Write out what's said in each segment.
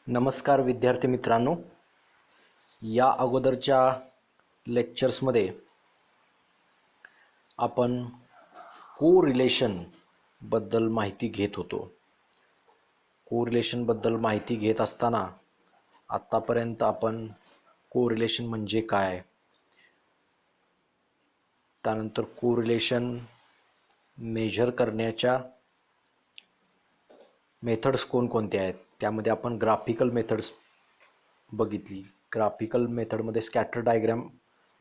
नमस्कार विद्यार्थी मित्रांनो, या अगोदरच्या लेक्चर्समध्ये आपण कोरिलेशन बद्दल माहिती घेत होतो. कोरिलेशन बद्दल माहिती घेत असताना आत्तापर्यंत आपण कोरिलेशन म्हणजे काय, त्यानंतर कोरिलेशन मेजर करण्याच्या मेथड्स कोणकोणते आहेत, त्यामध्ये आपण ग्राफिकल मेथड्स बघितली. ग्राफिकल मेथडमध्ये स्कॅटर डायग्राम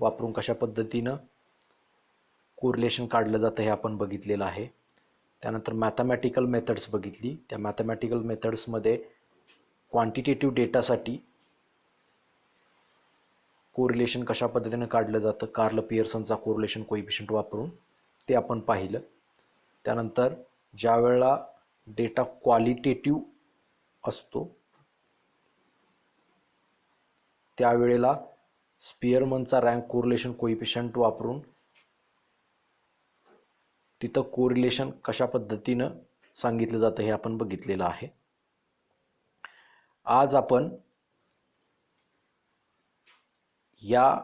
वापरून कशा पद्धतीनं कोरिलेशन काढलं जातं हे आपण बघितलेलं आहे. त्यानंतर मॅथमॅटिकल मेथड्स बघितली. त्या मॅथमॅटिकल मेथड्समध्ये क्वांटिटेटिव्ह डेटासाठी कोरिलेशन कशा पद्धतीनं काढलं जातं, कार्ल पियर्सनचा कोरिलेशन कोइफिशियंट वापरून ते आपण पाहिलं. त्यानंतर ज्या वेळेला डेटा क्वालिटेटिव्ह असतो त्यावेळेला स्पियरमनचा रँक कोरिलेशन कोइफिशियंट वापरून तिथं कोरिलेशन कशा पद्धतीनं सांगितलं जातं हे आपण बघितलेलं आहे. आज आपण या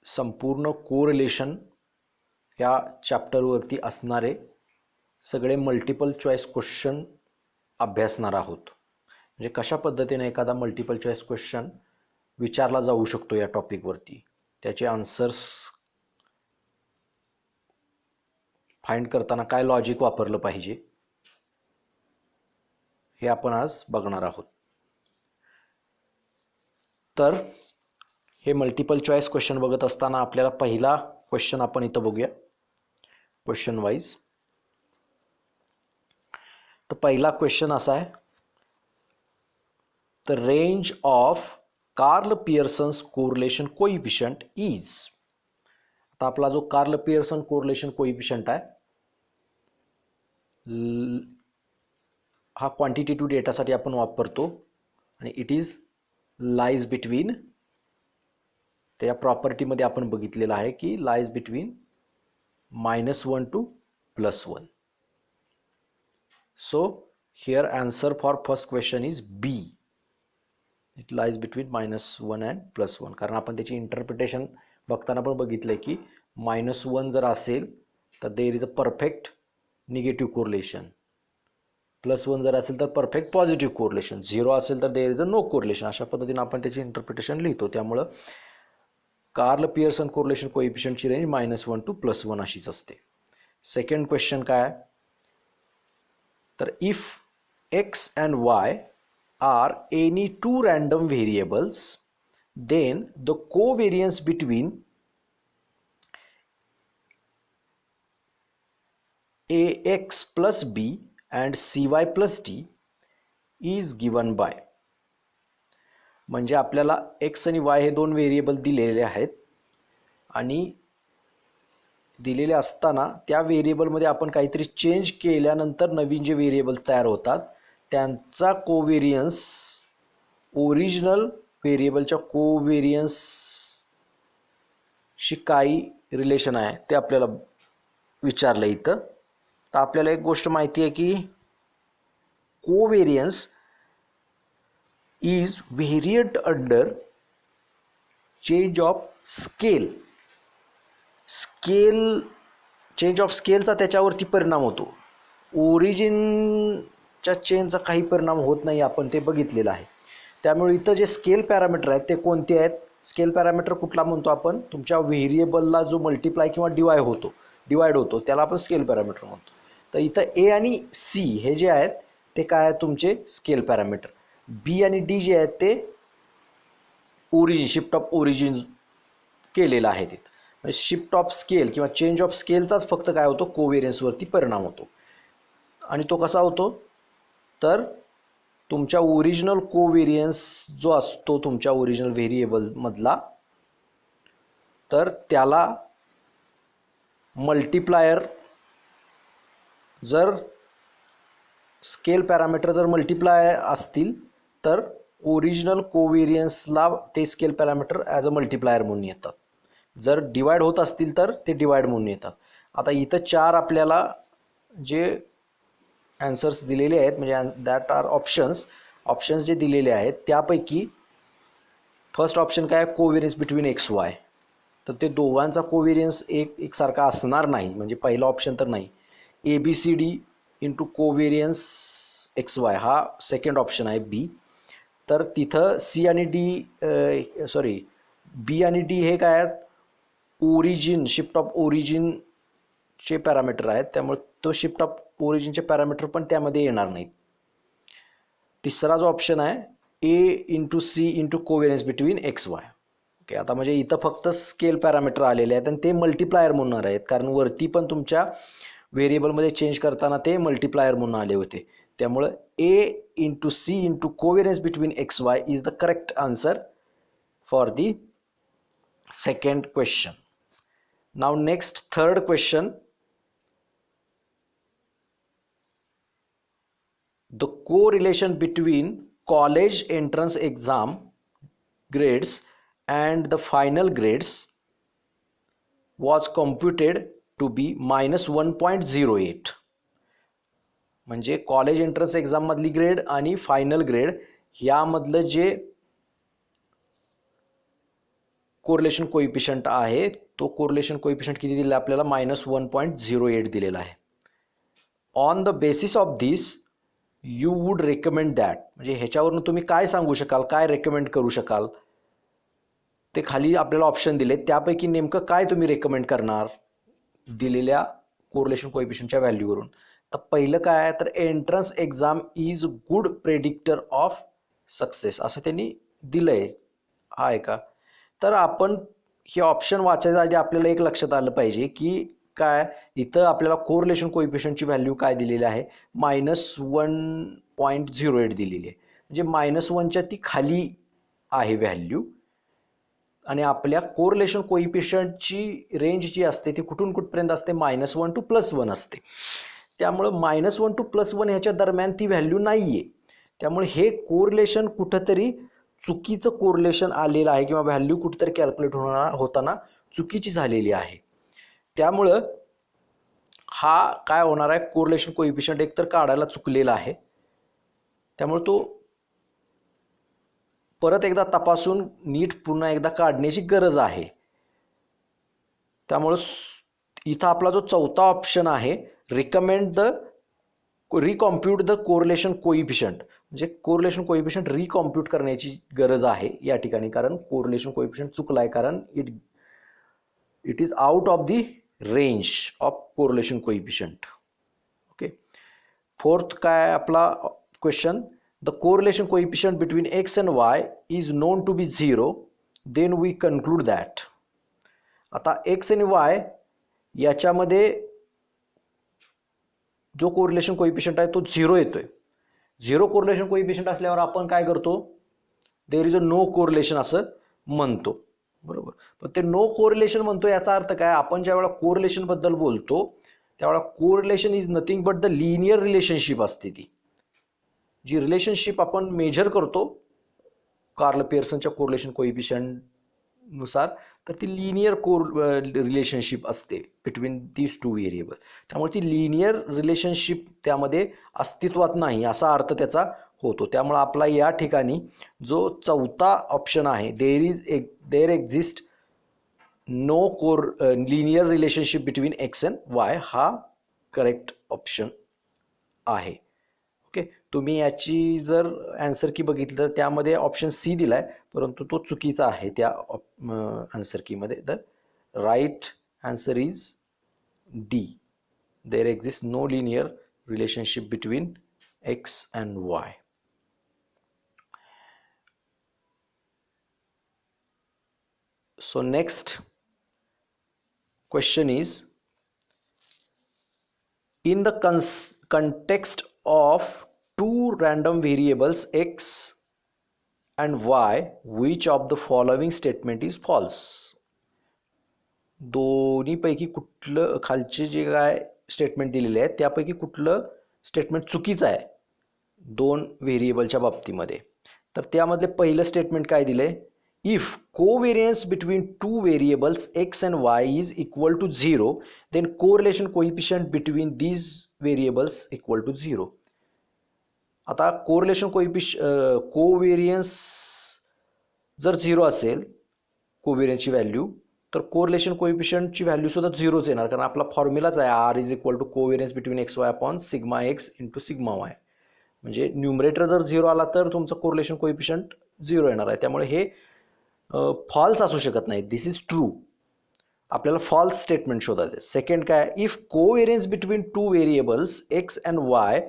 संपूर्ण कोरिलेशन या चॅप्टरवरती असणारे सगळे मल्टिपल चॉईस क्वेश्चन अभ्यासणार आहोत. म्हणजे कशा पद्धतीने एखादा मल्टिपल चॉईस क्वेश्चन विचारला जाऊ शकतो या टॉपिकवरती, त्याचे आन्सर्स फाइंड करताना काय लॉजिक वापरलं पाहिजे हे आपण आज बघणार आहोत. तर हे मल्टिपल चॉईस क्वेश्चन बघत असताना आपल्याला पहिला क्वेश्चन आपण इथं बघूया क्वेश्चन वाईज. तर पहिला क्वेश्चन असा आहे, the range of Karl Pearson's correlation coefficient is. आता आपला जो कार्ल पियर्सन कोरिलेशन कोइफिशियंट आहे हा क्वांटिटेटिव्ह डेटासाठी आपण वापरतो आणि इट इज लाईज बिटवीन, त्या प्रॉपर्टीमध्ये आपण बघितलेलं आहे की lies between -1 to +1. So here answer for first question is B. It lies between -1 and +1. कारण आपण त्याची इंटरप्रिटेशन बघताना पण बघितलं की -1 जर असेल तर there is a perfect negative correlation, +1 जर असेल तर परफेक्ट पॉझिटिव्ह कोरिलेशन, 0 असेल तर there is a no correlation. अशा पद्धतीने आपण त्याची इंटरप्रिटेशन लिहितो. त्यामुळं कार्ल पियर्सन कोरिलेशन कोइफिशियंटची रेंज -1 to +1 अशीच असते. सेकंड क्वेश्चन काय, तर if x and y are any two random variables, then the covariance between ax plus b and cy plus d is given by. म्हणजे आपल्याला x आणि y हे दोन व्हेरिएबल दिलेले आहेत आणि दिलेले असताना त्या व्हेरिएबलमध्ये आपण काहीतरी चेंज केल्यानंतर नवीन जे व्हेरिएबल तयार होतात त्यांचा कोव्हेरियन्स ओरिजिनल व्हेरिएबलच्या कोव्हेरियन्सशी काही रिलेशन आहे ते आपल्याला विचारलं इथं. तर आपल्याला एक गोष्ट माहिती आहे की covariance is variant under change of scale. Change of स्केलचा त्याच्यावरती परिणाम होतो, ओरिजिनच्या चेंजचा काही परिणाम होत नाही, आपण ते बघितलेलं आहे. त्यामुळे इथं जे स्केल पॅरामीटर आहेत ते कोणते आहेत, स्केल पॅरामीटर कुठला म्हणतो आपण, तुमच्या व्हेरिएबलला जो मल्टिप्लाय किंवा डिवाइड होतो त्याला आपण स्केल पॅरामीटर म्हणतो. तर इथं ए आणि सी हे जे आहेत ते काय आहेत तुमचे स्केल पॅरामीटर. बी आणि डी जे आहेत ते शिफ्ट ऑफ ओरिजिन केलेलं आहे तिथं. म्हणजे शिफ्ट ऑफ स्केल किंवा चेंज ऑफ स्केलचाच फक्त काय होतो कोव्हेरियन्सवरती परिणाम होतो. आणि तो कसा होतो, तर तुमच्या ओरिजिनल कोव्हेरियन्स जो असतो तुमच्या ओरिजिनल व्हेरिएबलमधला, तर त्याला मल्टिप्लायर जर स्केल पॅरामीटर जर मल्टिप्लाय असतील तर ओरिजिनल कोव्हेरियन्सला ते scale parameter as a multiplier म्हणून येतात. जर डिवाइड होत असतील तर ते डिवाइड म्हणून येतात. आता इथं 4 आपल्याला जे ॲन्सर्स दिलेले आहेत म्हणजे दॅट आर ऑप्शन्स. ऑप्शन्स जे दिलेले आहेत त्यापैकी फर्स्ट ऑप्शन काय आहे, कोव्हेरियन्स बिटवीन एक्स वाय. तर ते दोघांचा कोव्हेरियन्स एकसारखा असणार नाही, म्हणजे पहिला ऑप्शन तर नाही. A B C D into covariance X Y हा सेकंड ऑप्शन आहे बी. तर तिथं सी आणि डी सॉरी बी आणि डी हे काय आहेत, ओरिजिन शिफ्ट ऑफ ओरिजिनचे पॅरामीटर आहेत, त्यामुळे तो शिफ्ट ऑफ ओरिजिनचे पॅरामीटर पण त्यामध्ये येणार नाहीत. तिसरा जो ऑप्शन आहे A into C into covariance between X Y. Okay, आता म्हणजे इथं फक्त स्केल पॅरामीटर आलेले आहेत आणि ते मल्टिप्लायर म्हणून आहेत, कारण वरती पण तुमच्या व्हेरिएबलमध्ये चेंज करताना ते मल्टिप्लायर म्हणून आले होते. त्यामुळं A into C into covariance between X Y is the correct answer for the second question. Now next third question. The correlation between college entrance exam grades and the final grades was computed to be -1.08. म्हणजे college entrance exam मधली grade आणि final grade यामधलं जे correlation coefficient आहे तो correlation coefficient किती दिलेला आपल्याला, -1.08 दिलेला आहे. On the basis of this you would recommend that, म्हणजे ह्याच्यावरून तुम्ही काय सांगू शकाल, काय रेकमेंड करू शकाल, ते खाली आपल्याला ऑप्शन दिले, त्यापैकी नेमकं काय तुम्ही रेकमेंड करणार दिलेल्या कोरिलेशन कोइफिशियंटच्या व्हॅल्यूवरून. तर पहिलं काय आहे, तर entrance exam is good predictor of success असं त्यांनी दिलं आहे. आहे का? तर आपण हे ऑप्शन वाचायच्या आधी आपल्याला एक लक्षात आलं पाहिजे की काय इथं आपल्याला कोरिलेशन कोइफिशियंटची व्हॅल्यू काय दिलेली आहे, -1.08 दिलेली आहे. म्हणजे -1च्या ती खाली आहे व्हॅल्यू, आणि आपल्या कोरिलेशन कोइफिशियंटची रेंज जी असते ती कुठून कुठपर्यंत असते, -1 टू +1 असते. त्यामुळं -1 टू +1 ह्याच्या दरम्यान ती व्हॅल्यू नाही आहे. त्यामुळे हे कोरिलेशन कुठंतरी चुकीचं कोरिलेशन आलेलं आहे किंवा व्हॅल्यू कुठंतरी कॅल्क्युलेट होताना चुकीची झालेली आहे. त्यामुळं हा काय होणार आहे, कोरिलेशन कोइफिशियंट एकतर काढायला चुकलेला आहे, त्यामुळे तो परत एकदा तपासून नीट पुन्हा एकदा काढण्याची गरज आहे. त्यामुळं इथं आपला जो चौथा ऑप्शन आहे, recommend the recompute the correlation coefficient, म्हणजे कोरिलेशन कोइफिशियंट रिकॉम्प्यूट करण्याची गरज आहे या ठिकाणी, कारण कोरिलेशन कोइफिशियंट चुकला आहे, कारण it is out of the range of correlation coefficient. Okay, fourth काय आपला question, the correlation coefficient between X and Y is known to be 0, then we conclude that. आता एक्स आणि वाय याच्यामध्ये जो correlation coefficient आहे तो 0 येतोय. 0 correlation coefficient असल्यावर आपण काय करतो, there is a no correlation असं म्हणतो, बरोबर. पण ते नो कोरिलेशन म्हणतो याचा अर्थ काय, आपण ज्या वेळेला कोरिलेशन बद्दल बोलतो त्यावेळेला correlation is nothing but the linear relationship असते. ती जी रिलेशनशिप आपण मेजर करतो कार्ल पियर्सनच्या कोरिलेशन कोइफिशियंट नुसार, तर ती लिनियर रिलेशनशिप असते बिटवीन दीज टू व्हेरिएबल. त्यामुळे ती लिनियर रिलेशनशिप त्यामध्ये अस्तित्वात नाही असा अर्थ त्याचा होतो. त्यामुळे आपला या ठिकाणी जो चौथा ऑप्शन आहे, there exist no linear relationship between X and Y, हा करेक्ट ऑप्शन आहे. ओके, तुम्ही याची जर आन्सर की बघितलं तर त्यामध्ये ऑप्शन सी दिला आहे, परंतु तो चुकीचा आहे त्या आन्सर कीमध्ये. The right answer is D, there exist no linear relationship between X and Y. So next question is, in the context of two random variables x and y, which of the following statement is false? दोन्हीपैकी कुठलं, खालचे जे काय statement दिलेले आहेत त्यापैकी कुठलं statement चुकीचं आहे दोन व्हेरिएबलच्या बाबतीमध्ये. तर त्यामधले पहिलं स्टेटमेंट काय दिलंय, if covariance between two variables x and y is equal to 0, then correlation coefficient between these variables equal to 0. आता कोरिलेशन कोव्हेरियन्स जर 0 असेल कोव्हेरियन्सची व्हॅल्यू, तर कोरिलेशन कोएफिशियंटची व्हॅल्यू सुद्धा 0च येणार, कारण आपला फॉर्म्युलाच आहे R is equal to covariance between X Y upon sigma X into sigma Y. म्हणजे न्यूमरेटर जर 0 आला तर तुमचं कोरिलेशन कोएफिशियंट 0 येणार आहे. त्यामुळे हे फॉल्स असू शकत नाही. This is true. आपल्याला फॉल्स स्टेटमेंट शोधायचं. सेकंड काय, if covariance between two variables X and Y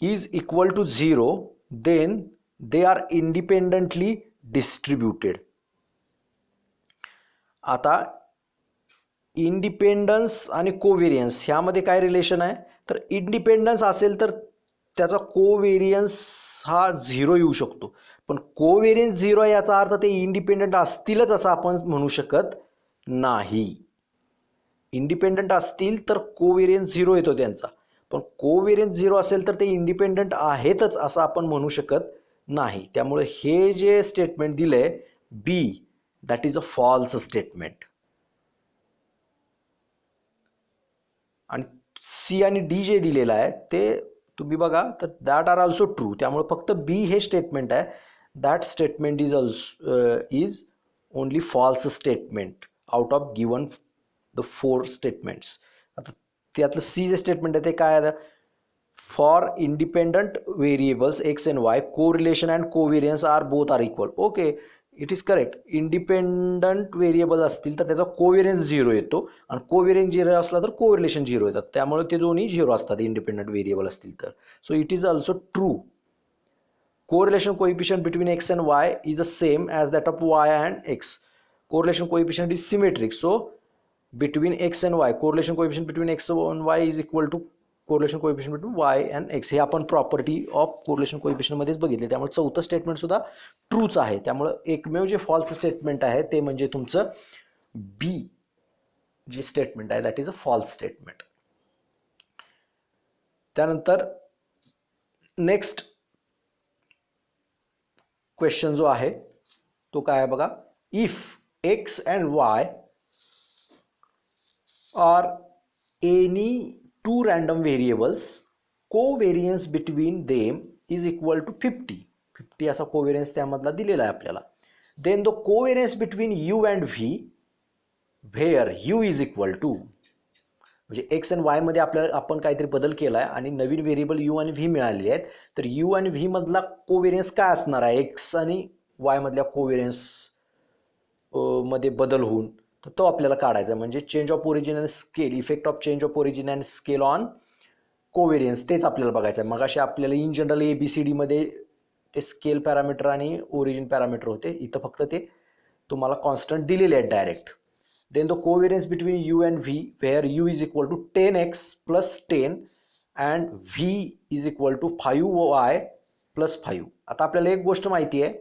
is equal to 0 then they are independently distributed. आता इंडिपेंडन्स आणि कोव्हेरियन्स ह्यामध्ये काय रिलेशन आहे, तर इंडिपेंडन्स असेल तर त्याचा कोव्हेरियन्स हा 0 येऊ शकतो, पण कोव्हेरियन्स 0 आहे याचा अर्थ ते इंडिपेंडंट असतीलच असं आपण म्हणू शकत नाही. इंडिपेंडंट असतील तर कोव्हेरियन्स 0 येतो त्यांचा, पण कोव्हेरियन्स 0 असेल तर ते इंडिपेंडंट आहेतच असं आपण म्हणू शकत नाही. त्यामुळे हे जे स्टेटमेंट दिलंय B, that is a false statement. आणि सी आणि डी जे दिलेलं आहे ते तुम्ही बघा तर दॅट आर ऑल्सो ट्रू. त्यामुळे फक्त बी हे स्टेटमेंट आहे, that statement is only false statement out of given the 4 statements. आता त्यातलं सी जे स्टेटमेंट आहे ते काय आहे, for independent variables X and Y correlation and covariance are both are equal. Okay, it is correct. Independent variable असतील तर त्याचा कोव्हेरियन्स 0 येतो, आणि कोव्हेरियन्स 0 असला तर कोरिलेशन 0 येतात. त्यामुळे ते दोन्ही 0 असतात इंडिपेंडंट व्हेरिएबल असतील तर. So it is also true. Correlation coefficient between X and Y is the same as that of Y and X. Correlation coefficient is symmetric. So between X and Y, correlation coefficient between X and Y is equal to correlation coefficient between Y and X. हे आपण property of correlation coefficient मध्येच बघितले. त्यामुळे चौथं statement सुद्धा ट्रूच आहे. त्यामुळे एकमेव जे फॉल्स स्टेटमेंट आहे ते म्हणजे तुमचं बी जे स्टेटमेंट आहे that is a false statement. त्यानंतर नेक्स्ट क्वेश्चन जो आहे तो काय आहे बघा, if X and Y are any two random variables, covariance between them is equal to 50. 50 असा कोव्हेरियन्स त्यामधला दिलेला आहे आपल्याला. Then the covariance between U and V where U is equal to, म्हणजे एक्स अँड वाय मध्ये आपण काहीतरी बदल केला आहे आणि नवीन व्हेरिएबल यू आणि व्ही मिळालेले आहेत, तर यू आणि व्ही मधला कोव्हेरियन्स काय असणार आहे, एक्स आणि वाय मधल्या कोव्हेरियन्स मध्ये बदल होऊन, तर तो आपल्याला काढायचा आहे. म्हणजे change of origin and scale, effect of change of origin and scale on covariance, तेच आपल्याला बघायचं आहे. मग असे आपल्याला इन जनरल ABCD मध्ये ते स्केल पॅरामीटर आणि ओरिजिन पॅरामीटर होते, इथं फक्त ते तुम्हाला कॉन्स्टंट दिलेले आहेत direct. Then the covariance between U and V where U is equal to 10x + 10 and V is equal to 5y + 5. आता आपल्याला एक गोष्ट माहिती आहे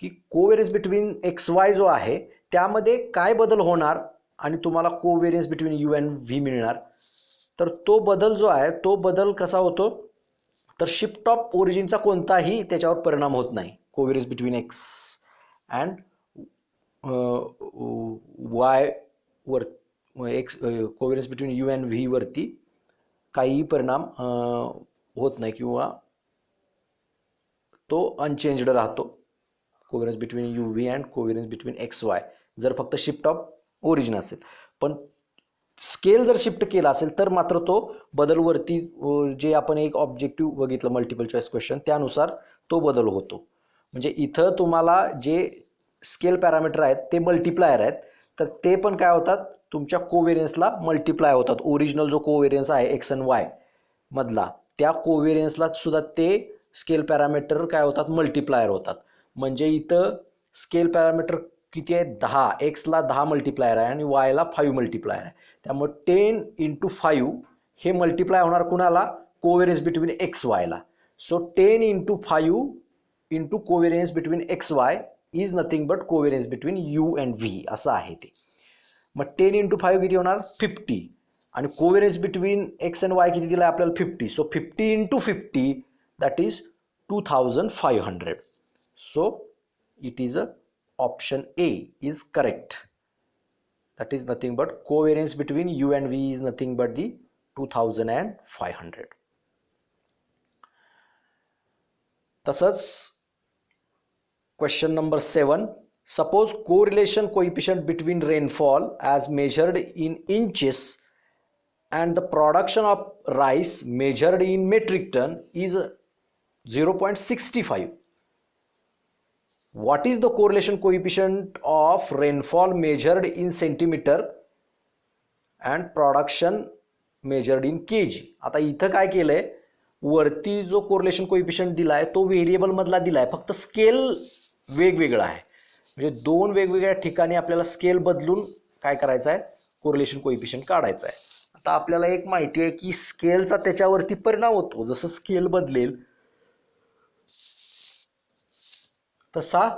की कोव्हेरियन्स बिटवीन XY जो आहे त्यामध्ये काय बदल होणार आणि तुम्हाला कोव्हेरियन्स बिटवीन यू अँड व्ही मिळणार. तर तो बदल जो आहे तो बदल कसा होतो, तर शिफ्ट ऑफ ओरिजिनचा कोणताही त्याच्यावर परिणाम होत नाही. Covariance between X and Y वर, X covariance between U and V वरती काहीही परिणाम होत नाही किंवा तो अनचेंज्ड राहतो. Covariance between U V and covariance between X Y जर फक्त शिफ्ट ऑफ ओरिजिन असेल. पण स्केल जर शिफ्ट केला असेल तर मात्र तो बदलवरती जे आपण एक ऑब्जेक्टिव्ह बघितलं मल्टिपल चॉईस क्वेश्चन त्यानुसार तो बदल होतो. म्हणजे इथं तुम्हाला जे स्केल पॅरामीटर आहेत ते मल्टिप्लायर आहेत, तर ते पण काय होतात तुमच्या कोव्हेरियन्सला मल्टिप्लाय होतात. ओरिजिनल जो कोव्हेरियन्स आहे एक्स अँड वाय मधला त्या कोव्हेरियन्सला सुद्धा ते स्केल पॅरामीटर काय होतात मल्टिप्लायर होतात. म्हणजे इथं स्केल पॅरामीटर किती आहे 10, एक्सला 10 मल्टिप्लायर आहे आणि वायला 5 मल्टिप्लायर आहे. त्यामुळे 10 × 5 हे मल्टिप्लाय होणार कुणाला, कोव्हेरियन्स बिटवीन एक्स वायला. So 10 × 5 × covariance between X Y is nothing but covariance between U and V असं आहे ते. मग 10 × 5 किती होणार 50, आणि कोव्हेरियन्स बिटवीन एक्स अँड वाय किती दिला आहे आपल्याला 50. So 50 × 50 that is 2500. So it is a option A is correct. That is nothing but covariance between U and V is nothing but the 2500. तसंच question number 7, suppose correlation coefficient between rainfall as measured in inches and the production of rice measured in metric ton is 0.65. What is the correlation coefficient of rainfall measured in centimeter and production measured in kg? आता इथं काय केलंय, वरती जो correlation coefficient दिलाय तो variable मधला दिलाय, फक्त स्केल वेगवेगळा आहे. म्हणजे दोन वेगवेगळ्या ठिकाणी आपल्याला स्केल बदलून काय करायचं आहे, कोरिलेशन कोएफिशिएंट काढायचं आहे. आता आपल्याला एक माहिती आहे की स्केलचा त्याच्यावरती परिणाम होतो. जसं स्केल बदलेल तसा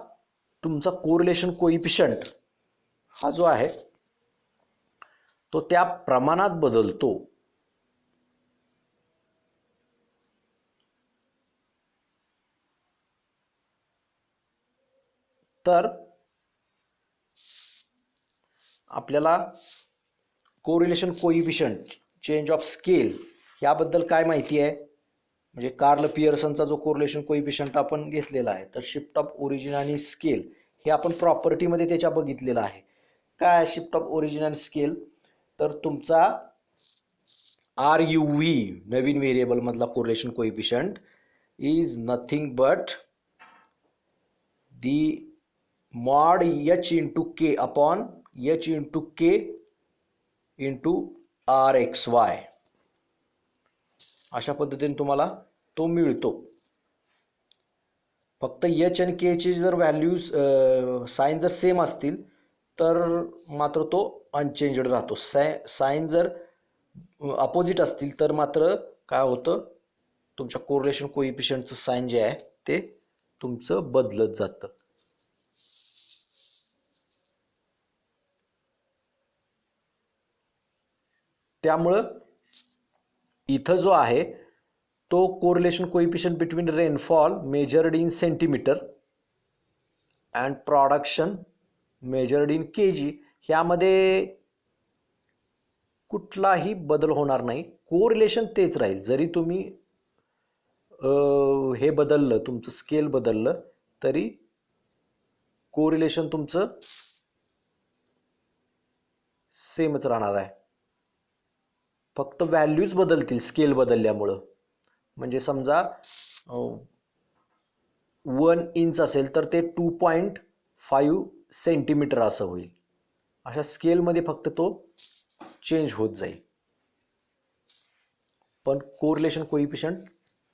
तुमचा कोरिलेशन कोएफिशिएंट हा जो आहे तो त्या प्रमाणात बदलतो. तर आपल्याला correlation coefficient change of scale याबद्दल काय माहिती आहे, म्हणजे कार्ल पियर्सनचा जो कोरिलेशन कोएफिशिएंट आपण घेतलेला आहे, तर शिफ्ट ऑफ ओरिजिन आणि स्केल हे आपण प्रॉपर्टीमध्ये त्याच्या बघितलेलं आहे. काय शिफ्ट ऑफ ओरिजिन आणि स्केल, तर तुमचा RUV नवीन व्हेरिएबल मधला correlation coefficient is nothing but the mod h into k upon h into k into rxy. अशा पद्धतीने तुम्हाला तो मिळतो. फक्त h आणि k ची जर व्हॅल्यूज साइन जर सेम असतील तर मात्र तो अनचेंज्ड राहतो. साइन जर अपोजिट असतील तर मात्र काय होतं, तुमच्या कोरिलेशन कोएफिशिएंटचं साइन जे आहे ते तुमचं बदलत जातं. त्यामुळं इथं जो आहे तो correlation coefficient between rainfall measured in centimetre and production measured in KG ह्यामध्ये कुठलाही बदल होणार नाही. कोरिलेशन तेच राहील. जरी तुम्ही हे बदललं, तुमचं स्केल बदललं तरी कोरिलेशन तुमचं सेमच राहणार आहे. फक्त व्हॅल्यूज बदलतील स्केल बदलल्यामुळं. म्हणजे समजा 1 इंच असेल तर ते 2.5 सेंटीमीटर असं होईल. अशा स्केलमध्ये फक्त तो चेंज होत जाईल, पण कोरिलेशन कोएफिशिएंट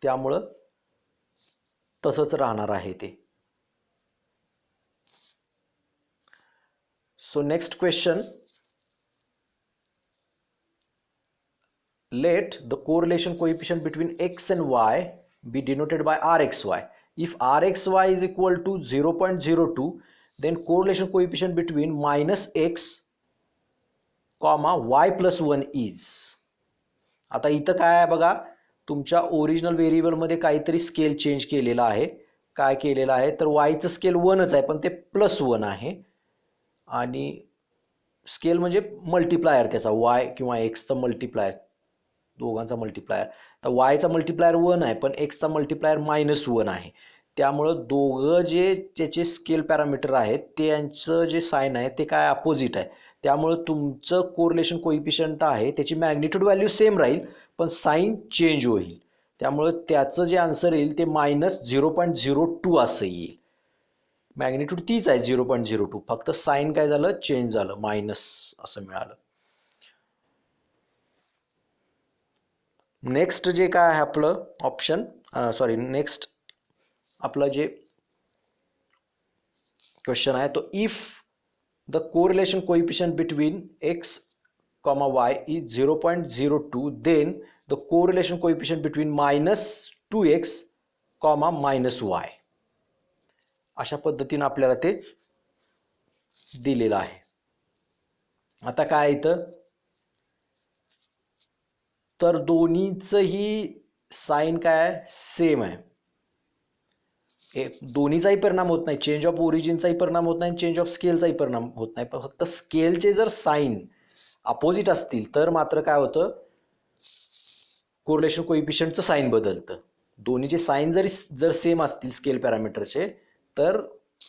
त्यामुळं तसंच राहणार आहे ते. So next question, let the correlation coefficient between x and y be denoted by rxy. If rxy is equal to 0.02, then correlation coefficient between minus x comma y plus 1 is. आता इथं काय आहे बघा, तुमच्या ओरिजिनल व्हेरिएबलमध्ये काहीतरी scale change केलेला आहे. काय केलेलं आहे तर वायचं स्केल 1च आहे पण ते +1 आहे, आणि स्केल म्हणजे मल्टिप्लायर त्याचा y किंवा x चा मल्टिप्लायर, दोघांचा मल्टिप्लायर. तर वायचा मल्टिप्लायर 1 आहे पण एक्सचा मल्टिप्लायर -1 आहे. त्यामुळं दोघं जे त्याचे स्केल पॅरामीटर आहेत त्यांचं जे साइन आहे ते काय अपोजिट आहे. त्यामुळं तुमचं कोरिलेशन कोएफिशिएंट आहे त्याची मॅग्निट्यूड व्हॅल्यू सेम राहील पण साइन चेंज होईल. त्यामुळं त्याचं जे आन्सर येईल ते -0.02 असं येईल. मॅग्निट्यूड तीच आहे 0.02, फक्त साइन काय झालं, चेंज झालं, मायनस असं मिळालं. नेक्स्ट जे काय आहे आपलं ऑप्शन, नेक्स्ट आपलं जे क्वेश्चन आहे तो, if the correlation coefficient between x, y is 0.02, then the correlation coefficient between -2x, -y. अशा पद्धतीने आपल्याला ते दिलेलं आहे. आता काय इथं तर दोन्हीचंही साइन काय सेम आहे. दोन्हीचाही परिणाम होत नाही, चेंज ऑफ ओरिजिनचाही परिणाम होत नाही, चेंज ऑफ स्केलचाही परिणाम होत नाही. पण फक्त स्केलचे जर साइन अपोजिट असतील तर मात्र काय होतं, कोरिलेशन कोएफिशिएंटचं साइन बदलतं. दोन्हीचे साईन जर सेम असतील स्केल पॅरामीटरचे तर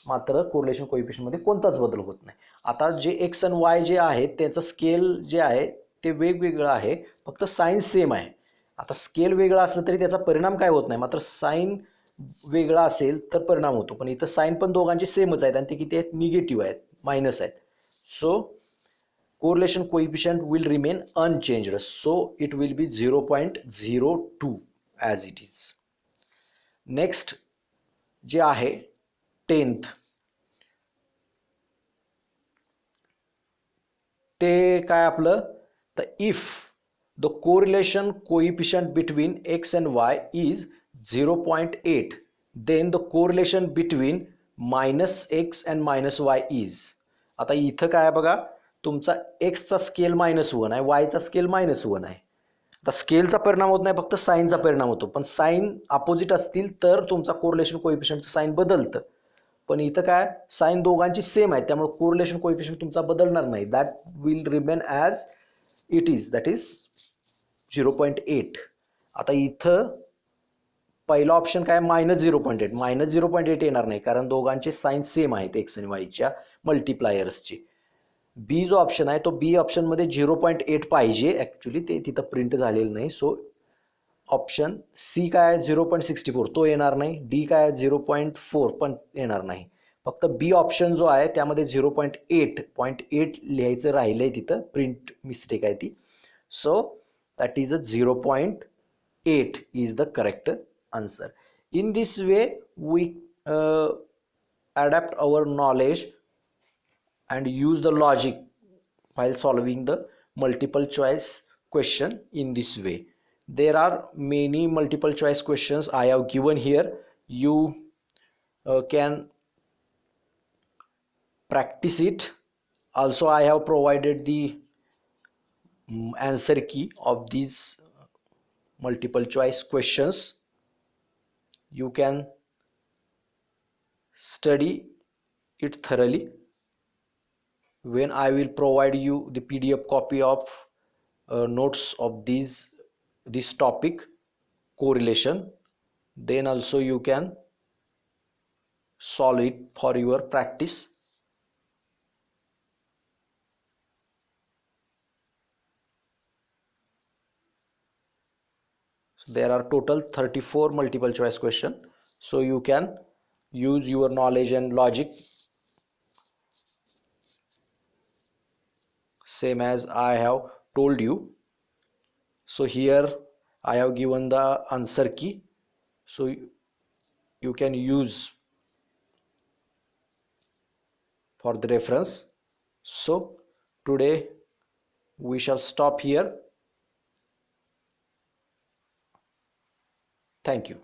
मात्र कोरिलेशन कोइफिशियंटमध्ये कोणताच बदल होत नाही. आता जे एक्स आणि वाय जे आहे त्याचं स्केल जे आहे ते वेगवेगळं आहे, फक्त साईन सेम आहे. आता स्केल वेगळा असलं तरी त्याचा परिणाम काय होत नाही, मात्र साईन वेगळा असेल तर परिणाम होतो. पण इथं साईन पण दोघांचे सेमच आहेत आणि ते किती आहेत, निगेटिव्ह आहेत, मायनस आहेत. So correlation coefficient will remain unchanged, so it will be 0.02 as it is. Next जे आहे 10th, ते काय आपलं, तर if the correlation coefficient between x and y is 0.8 then the correlation between minus x and minus y is. आता इथं काय बघा, तुमचा एक्सचा स्केल -1 आहे, वायचा स्केल -1 आहे. आता स्केलचा परिणाम होत नाही, फक्त साईनचा परिणाम होतो. पण साईन अपोजिट असतील तर तुमचा कोरिलेशन कोइफिशियंटचं साईन बदलतं. पण इथं काय, साईन दोघांची सेम आहे, त्यामुळे कोरिलेशन कोइफिशियंट तुमचा बदलणार नाही. That will remain as it is, that is 0.8. आता इथं पहिला ऑप्शन काय, -0.8. -0.8 येणार नाही कारण दोघांचे साईन सेम आहेत एक्स आणि वायच्या मल्टिप्लायर्सची. बी जो ऑप्शन आहे तो बी ऑप्शनमध्ये 0.8 पाहिजे, ॲक्च्युली ते तिथं प्रिंट झालेलं नाही. सो ऑप्शन सी काय 0.64 तो येणार नाही. डी काय 0.4 पण येणार नाही. फक्त बी ऑप्शन जो आहे त्यामध्ये 0.8 लिहायचं राहिलं आहे, तिथं प्रिंट मिस्टेक आहे ती. So that is 0.8 is the correct answer. In this way we adapt our knowledge and use the logic while solving the multiple choice question in this way. There are many multiple choice questions I have given here. You can practice it. Also I have provided the answer key of these multiple choice questions. You can study it thoroughly. When I will provide you the PDF copy of notes of this topic correlation, then also you can solve it for your practice. So there are total 34 multiple choice question, so you can use your knowledge and logic same as I have told you. So here I have given the answer key, so you can use for the reference. So today we shall stop here. Thank you.